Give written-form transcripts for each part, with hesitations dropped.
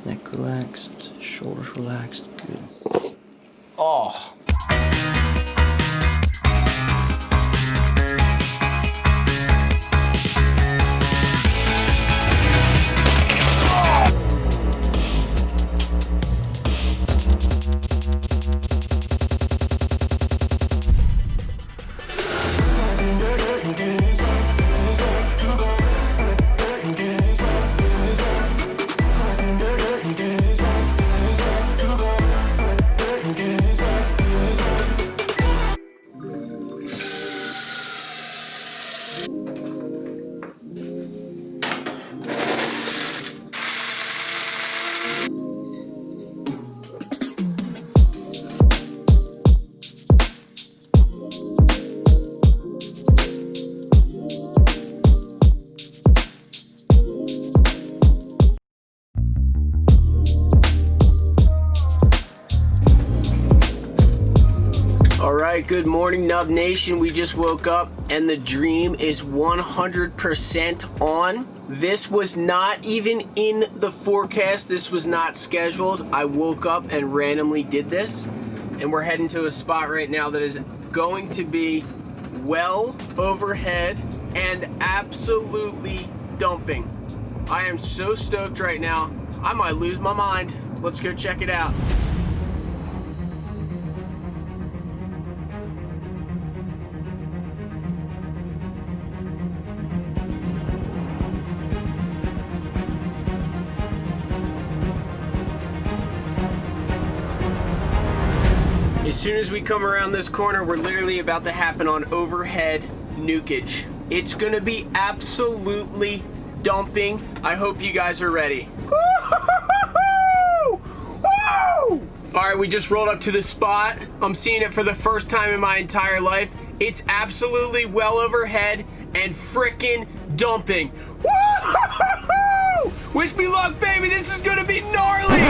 Neck relaxed, shoulders relaxed, good. Oh. Alright, good morning Nub Nation. We just woke up and the dream is 100% on. This was not even in the forecast. This was not scheduled. I woke up and randomly did this. And we're heading to a spot right now that is going to be well overhead and absolutely dumping. I am so stoked right now. I might lose my mind. Let's go check it out. As soon as we come around this corner, we're literally about to happen on overhead nukage. It's gonna be absolutely dumping. I hope you guys are ready. Woo! All right, we just rolled up to the spot. I'm seeing it for the first time in my entire life. It's absolutely well overhead and frickin' dumping. Woo! Wish me luck, baby. This is gonna be gnarly.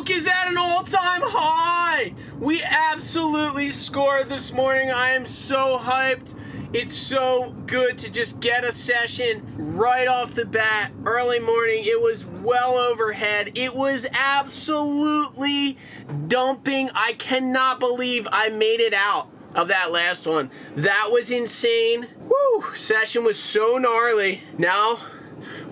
Is at an all-time high. We absolutely scored this morning. I am so hyped. It's so good to just get a session right off the bat. Early morning, it was well overhead. It was absolutely dumping. I cannot believe I made it out of that last one. That was insane. Woo! Session was so gnarly. Now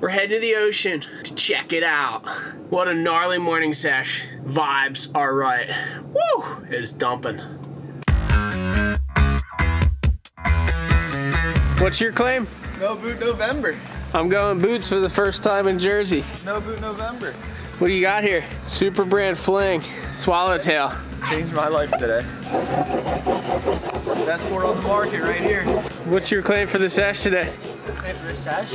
we're heading to the ocean to check it out. What a gnarly morning sesh. Vibes are right. Woo! It's dumping. What's your claim? No boot November. I'm going boots for the first time in Jersey. No boot November. What do you got here? Super brand fling. Swallowtail. Changed my life today. Best board on the market right here. What's your claim for the sesh today? Claim for the sesh?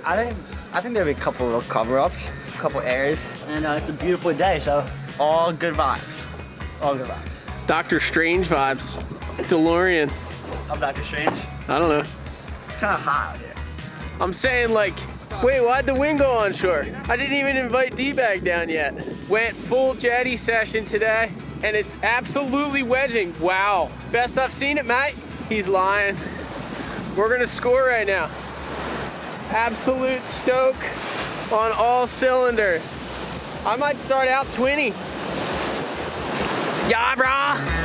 I think there'll be a couple of cover-ups, a couple airs, and it's a beautiful day, so all good vibes. All good vibes. Doctor Strange vibes. DeLorean. I'm Doctor Strange. I don't know. It's kind of hot out here. I'm saying, like, wait, why'd the wind go on shore? I didn't even invite D-Bag down yet. Went full jetty session today, and it's absolutely wedging. Wow. Best I've seen it, mate. He's lying. We're gonna score right now. Absolute stoke on all cylinders. I might start out 20. Yeah, brah.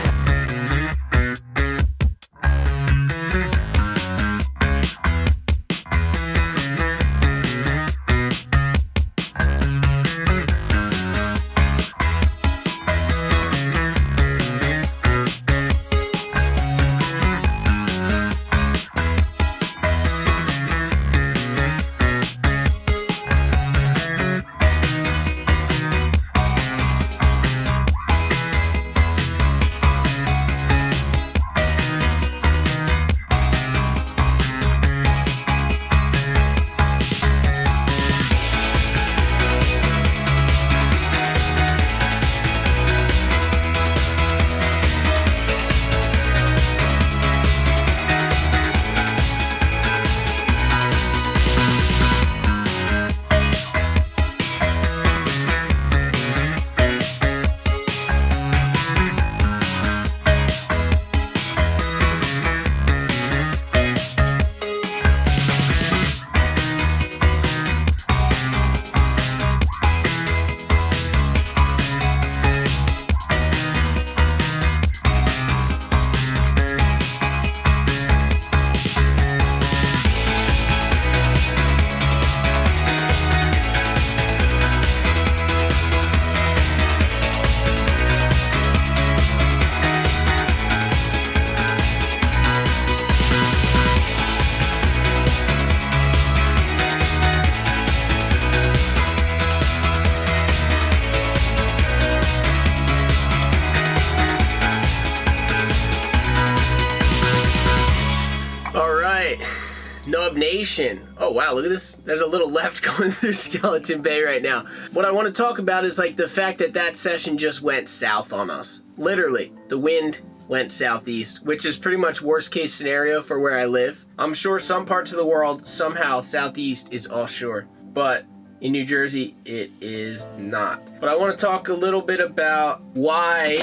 Nub Nation. Oh wow, look at this. There's a little left going through Skeleton Bay right now. What I want to talk about is like the fact that that session just went south on us. Literally, the wind went southeast, which is pretty much worst case scenario for where I live. I'm sure some parts of the world, somehow southeast is offshore, but in New Jersey, it is not. But I want to talk a little bit about why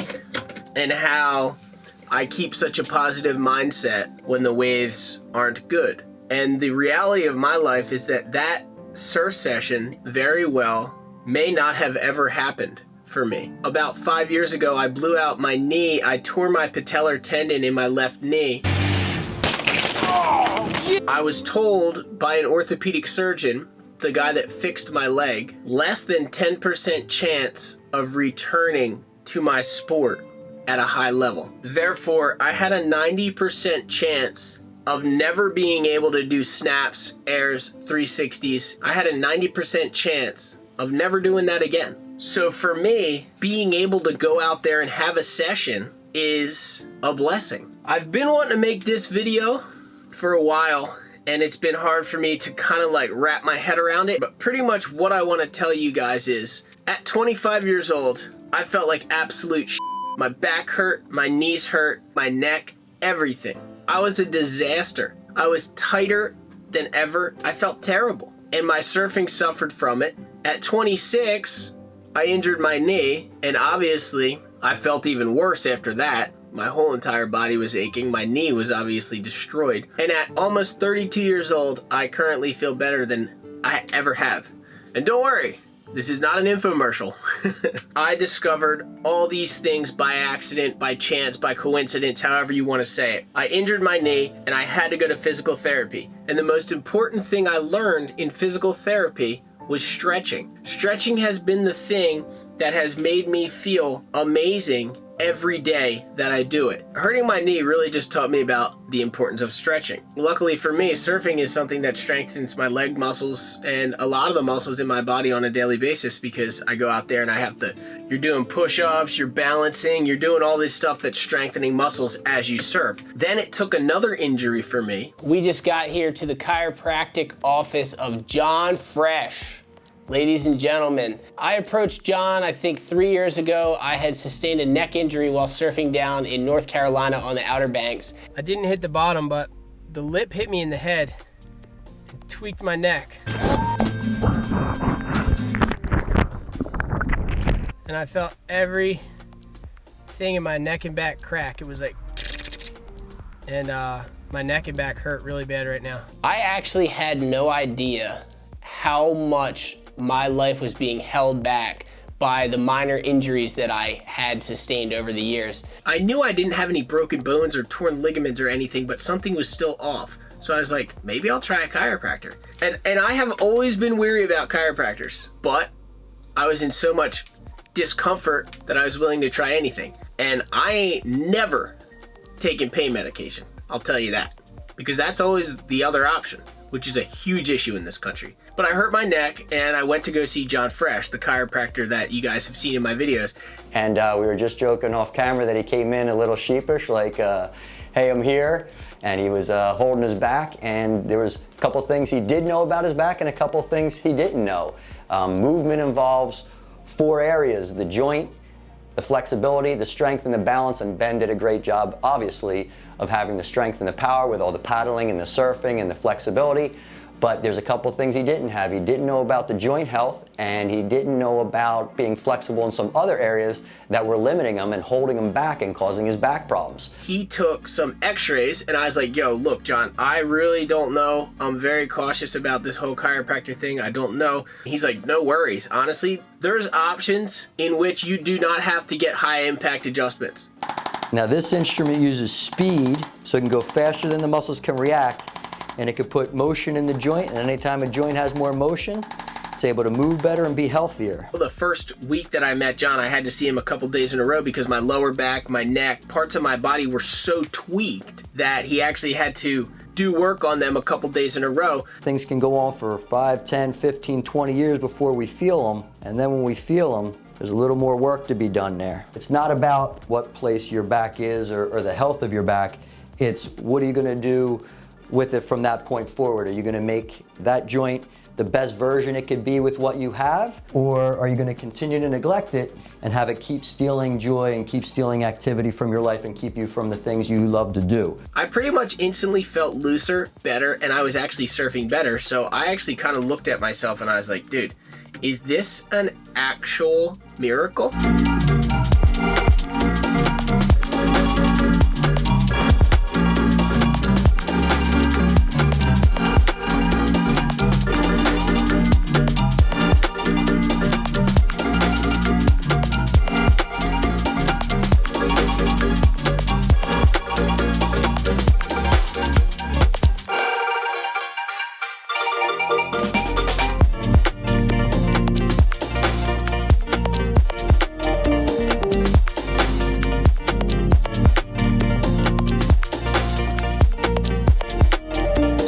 and how I keep such a positive mindset when the waves aren't good. And the reality of my life is that that surf session very well may not have ever happened for me. About 5 years ago, I blew out my knee. I tore my patellar tendon in my left knee. I was told by an orthopedic surgeon, the guy that fixed my leg, less than 10% chance of returning to my sport at a high level. Therefore, I had a 90% chance of never being able to do snaps, airs, 360s. I had a 90% chance of never doing that again. So for me, being able to go out there and have a session is a blessing. I've been wanting to make this video for a while, and it's been hard for me to kind of like wrap my head around it. But pretty much what I want to tell you guys is, at 25 years old, I felt like absolute shit. My back hurt, my knees hurt, my neck, everything. I was a disaster. I was tighter than ever. I felt terrible. And my surfing suffered from it. At 26, I injured my knee, and obviously I felt even worse after that. My whole entire body was aching. My knee was obviously destroyed. And at almost 32 years old, I currently feel better than I ever have. And don't worry, this is not an infomercial. I discovered all these things by accident, by chance, by coincidence, however you want to say it. I injured my knee and I had to go to physical therapy. And the most important thing I learned in physical therapy was stretching. Stretching has been the thing that has made me feel amazing every day that I do it. Hurting my knee really just taught me about the importance of stretching. Luckily for me, surfing is something that strengthens my leg muscles and a lot of the muscles in my body on a daily basis, because I go out there and I have to, you're doing push-ups, you're balancing, you're doing all this stuff that's strengthening muscles as you surf. Then it took another injury for me. We just got here to the chiropractic office of John Fresh. Ladies and gentlemen, I approached John, I think 3 years ago. I had sustained a neck injury while surfing down in North Carolina on the Outer Banks. I didn't hit the bottom, but the lip hit me in the head and tweaked my neck. And I felt everything in my neck and back crack. It was like, and my neck and back hurt really bad right now. I actually had no idea how much my life was being held back by the minor injuries that I had sustained over the years. I knew I didn't have any broken bones or torn ligaments or anything, but something was still off. So I was like, maybe I'll try a chiropractor. And I have always been weary about chiropractors, but I was in so much discomfort that I was willing to try anything. And I ain't never taken pain medication, I'll tell you that, because that's always the other option, which is a huge issue in this country. But I hurt my neck and I went to go see John Fresh, the chiropractor that you guys have seen in my videos. And we were just joking off camera that he came in a little sheepish, like, hey, I'm here. And he was holding his back, and there was a couple things he did know about his back and a couple things he didn't know. Movement involves 4 areas: the joint, the flexibility, the strength, and the balance. And Ben did a great job, obviously, of having the strength and the power with all the paddling and the surfing and the flexibility. But there's a couple things he didn't have. He didn't know about the joint health, and he didn't know about being flexible in some other areas that were limiting him and holding him back and causing his back problems. He took some x-rays and I was like, yo, look, John, I really don't know. I'm very cautious about this whole chiropractor thing. I don't know. He's like, no worries. Honestly, there's options in which you do not have to get high impact adjustments. Now this instrument uses speed, so it can go faster than the muscles can react, and it could put motion in the joint, and anytime a joint has more motion, it's able to move better and be healthier. Well, the first week that I met John, I had to see him a couple days in a row because my lower back, my neck, parts of my body were so tweaked that he actually had to do work on them a couple days in a row. Things can go on for 5, 10, 15, 20 years before we feel them, and then when we feel them, there's a little more work to be done there. It's not about what place your back is or the health of your back. It's what are you gonna do with it from that point forward? Are you gonna make that joint the best version it could be with what you have? Or are you gonna continue to neglect it and have it keep stealing joy and keep stealing activity from your life and keep you from the things you love to do? I pretty much instantly felt looser, better, and I was actually surfing better. So I actually kind of looked at myself and I was like, dude, is this an actual miracle?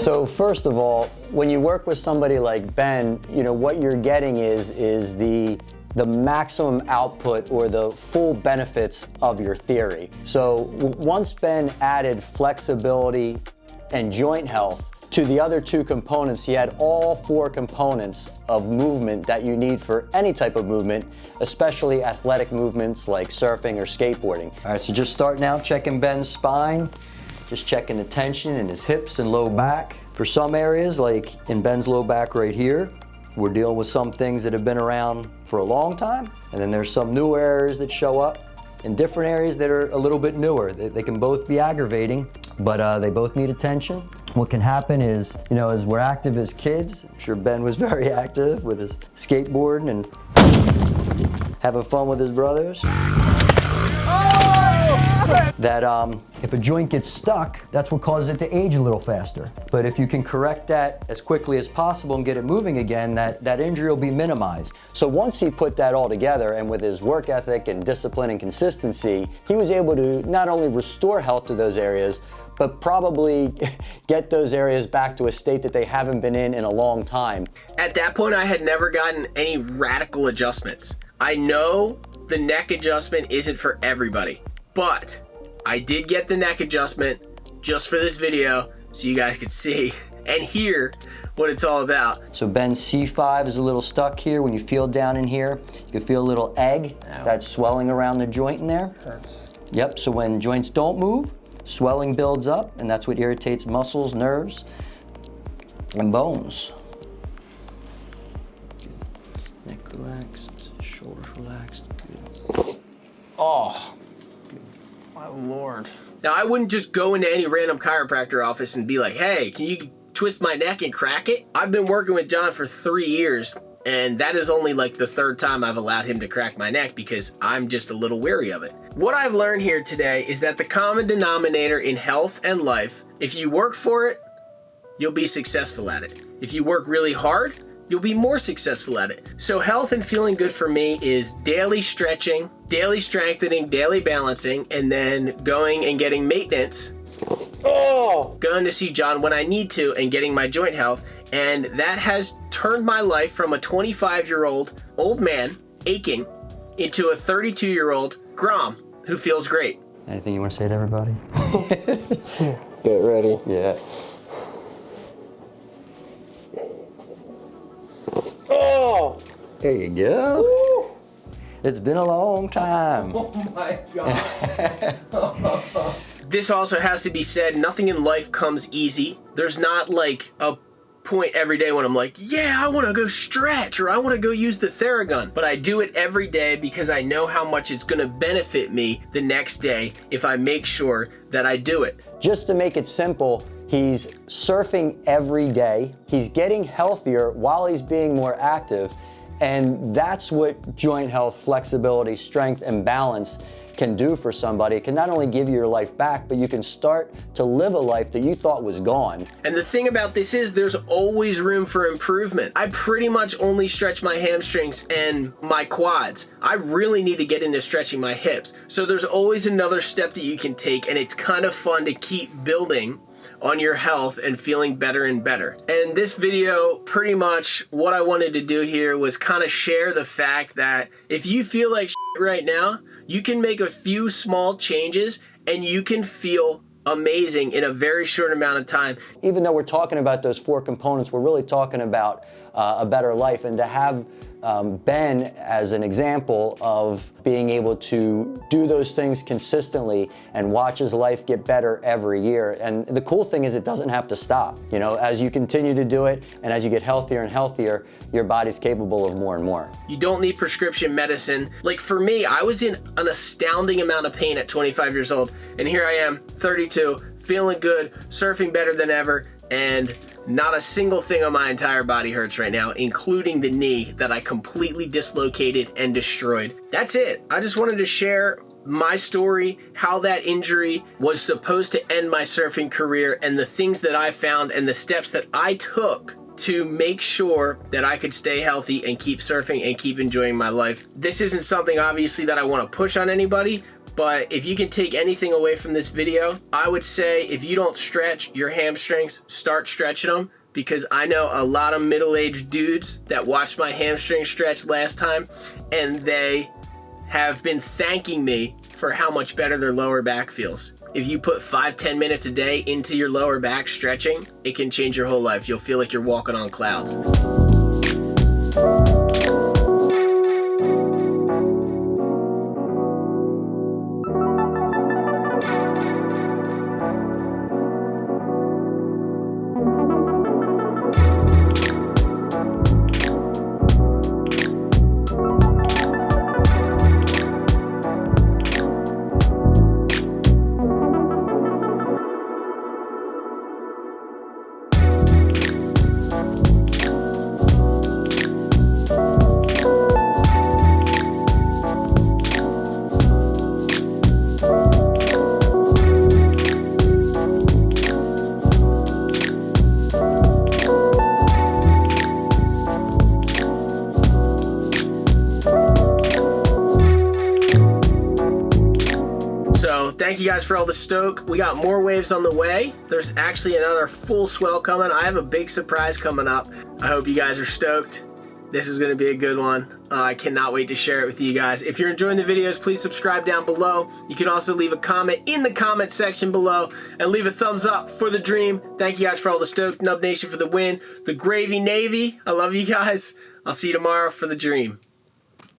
So first of all, when you work with somebody like Ben, you know, what you're getting is the maximum output or the full benefits of your theory. So once Ben added flexibility and joint health to the other two components, he had all four components of movement that you need for any type of movement, especially athletic movements like surfing or skateboarding. All right, so just starting out, checking Ben's spine, just checking the tension in his hips and low back. For some areas, like in Ben's low back right here, we're dealing with some things that have been around for a long time, and then there's some newer areas that show up in different areas that are a little bit newer. They can both be aggravating, but they both need attention. What can happen is, you know, as we're active as kids, I'm sure Ben was very active with his skateboarding and having fun with his brothers. That if a joint gets stuck, that's what causes it to age a little faster. But if you can correct that as quickly as possible and get it moving again, that injury will be minimized. So once he put that all together, and with his work ethic and discipline and consistency, he was able to not only restore health to those areas, but probably get those areas back to a state that they haven't been in a long time. At that point, I had never gotten any radical adjustments. I know the neck adjustment isn't for everybody, but I did get the neck adjustment just for this video so you guys could see and hear what it's all about. So Ben's C5 is a little stuck here. When you feel down in here, you can feel a little egg that's swelling around the joint in there. Hurts. Yep, so when joints don't move, swelling builds up, and that's what irritates muscles, nerves, and bones. Neck relaxed, shoulders relaxed. Good. Oh, my Lord. Now, I wouldn't just go into any random chiropractor office and be like, hey, can you twist my neck and crack it? I've been working with John for 3 years, and that is only like the third time I've allowed him to crack my neck because I'm just a little wary of it. What I've learned here today is that the common denominator in health and life, if you work for it, you'll be successful at it. If you work really hard, you'll be more successful at it. So health and feeling good for me is daily stretching, daily strengthening, daily balancing, and then going and getting maintenance. Going to see John when I need to and getting my joint health. And that has turned my life from a 25-year-old old man aching into a 32-year-old Grom who feels great. Anything you want to say to everybody? Get ready. Yeah. Oh! There you go. Woo. It's been a long time. Oh my God. This also has to be said, nothing in life comes easy. There's not like a point every day when I'm like, yeah, I want to go stretch or I want to go use the Theragun. But I do it every day because I know how much it's going to benefit me the next day if I make sure that I do it. Just to make it simple, he's surfing every day. He's getting healthier while he's being more active. And that's what joint health, flexibility, strength, and balance can do for somebody. It can not only give you your life back, but you can start to live a life that you thought was gone. And the thing about this is there's always room for improvement. I pretty much only stretch my hamstrings and my quads. I really need to get into stretching my hips. So there's always another step that you can take, and it's kind of fun to keep building on your health and feeling better and better. And this video, pretty much what I wanted to do here was kind of share the fact that if you feel like shit right now, you can make a few small changes and you can feel amazing in a very short amount of time. Even though we're talking about those 4 components, we're really talking about a better life. And to have Ben as an example of being able to do those things consistently and watch his life get better every year. And the cool thing is it doesn't have to stop. You know, as you continue to do it and as you get healthier and healthier, your body's capable of more and more. You don't need prescription medicine. Like for me, I was in an astounding amount of pain at 25 years old, and here I am, 32, feeling good, surfing better than ever, and not a single thing on my entire body hurts right now, including the knee that I completely dislocated and destroyed. That's it. I just wanted to share my story, how that injury was supposed to end my surfing career, and the things that I found and the steps that I took to make sure that I could stay healthy and keep surfing and keep enjoying my life. This isn't something obviously that I want to push on anybody, but if you can take anything away from this video, I would say if you don't stretch your hamstrings, start stretching them, because I know a lot of middle-aged dudes that watched my hamstring stretch last time, and they have been thanking me for how much better their lower back feels. If you put 5-10 minutes a day into your lower back stretching, it can change your whole life. You'll feel like you're walking on clouds. So thank you guys for all the stoke. We got more waves on the way. There's actually another full swell coming. I have a big surprise coming up. I hope you guys are stoked. This is going to be a good one. I cannot wait to share it with you guys. If you're enjoying the videos, please subscribe down below. You can also leave a comment in the comment section below and leave a thumbs up for the dream. Thank you guys for all the stoke. Nub Nation for the win. The Gravy Navy. I love you guys. I'll see you tomorrow for the dream.